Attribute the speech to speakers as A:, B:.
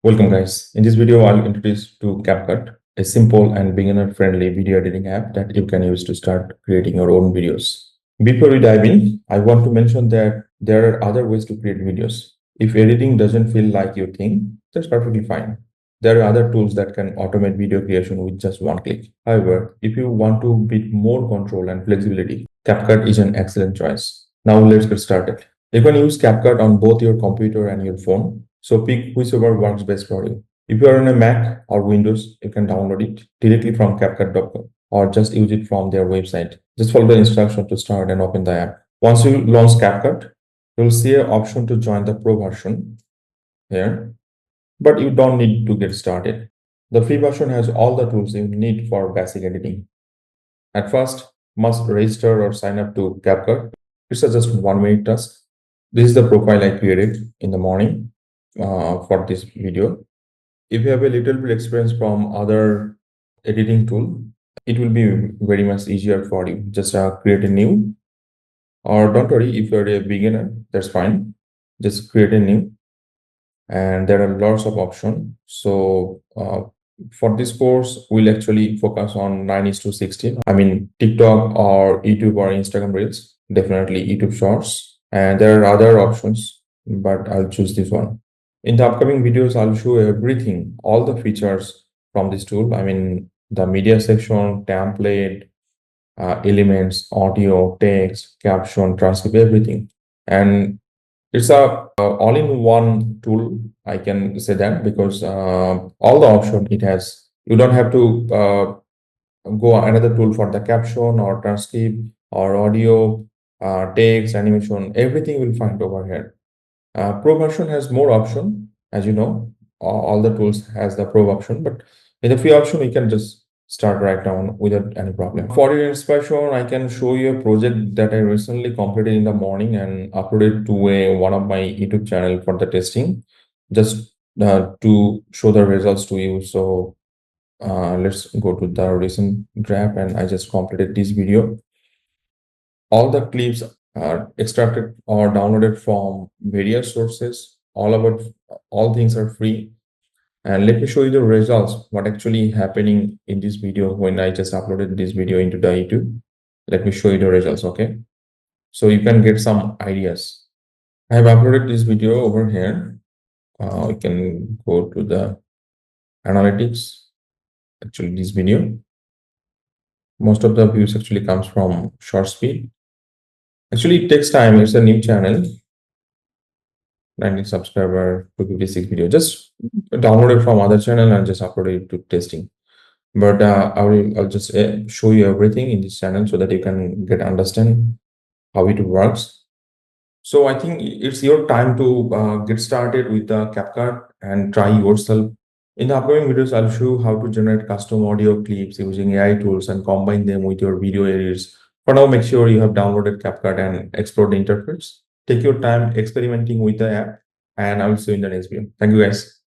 A: Welcome guys. In this video, I'll introduce to CapCut, a simple and beginner-friendly video editing app that you can use to start creating your own videos. Before we dive in, I want to mention that there are other ways to create videos. If editing doesn't feel like your thing, that's perfectly fine. There are other tools that can automate video creation with just one click. However, if you want to bit more control and flexibility, CapCut is an excellent choice. Now let's get started. You can use CapCut on both your computer and your phone. So pick whichever works best for you. If you are on a Mac or Windows, you can download it directly from CapCut.com or just use it from their website. Just follow the instruction to start and open the app. Once you launch CapCut, you'll see an option to join the pro version here, but you don't need to get started. The free version has all the tools you need for basic editing. At first, must register or sign up to CapCut. It's a just 1 minute task. This is the profile I created in the morning for this video. If you have a little bit experience from other editing tool, it will be very much easier for you. Just create a new, or don't worry, if you're a beginner, that's fine. Just create a new, and there are lots of options. So for this course, we'll actually focus on 9:16. I mean, TikTok or YouTube or Instagram Reels, definitely YouTube Shorts. And there are other options, but I'll choose this one. In the upcoming videos, I'll show everything, all the features from this tool. I mean, the media section, template, elements, audio, text, caption, transcript, everything. And it's a all-in-one tool. I can say that because all the option it has. You don't have to go another tool for the caption or transcript or audio, text, animation. Everything will find over here. Pro version has more option, as you know. All the tools has the pro option, but in the free option, you can just start right down without any problem. For your inspiration, I can show you a project that I recently completed in the morning and uploaded to one of my YouTube channel for the testing, just to show the results to you. So let's go to the recent draft, and I just completed this video. All the clips are extracted or downloaded from various sources. All things are free. And let me show you the results, what actually happening in this video when I just uploaded this video into the YouTube. Let me show you the results, okay? So you can get some ideas. I have uploaded this video over here. We can go to the analytics. Actually, this video, most of the views actually comes from short speed. Actually, it takes time. It's a new channel. 19 subscriber, 256 video. Just download it from other channel and just upload it to testing. But I'll just show you everything in this channel so that you can understand how it works. So I think it's your time to get started with the CapCut and try yourself. In the upcoming videos, I'll show you how to generate custom audio clips using AI tools and combine them with your video edits. For now, make sure you have downloaded CapCut and explore the interface. Take your time experimenting with the app, and I will see you in the next video. Thank you, guys.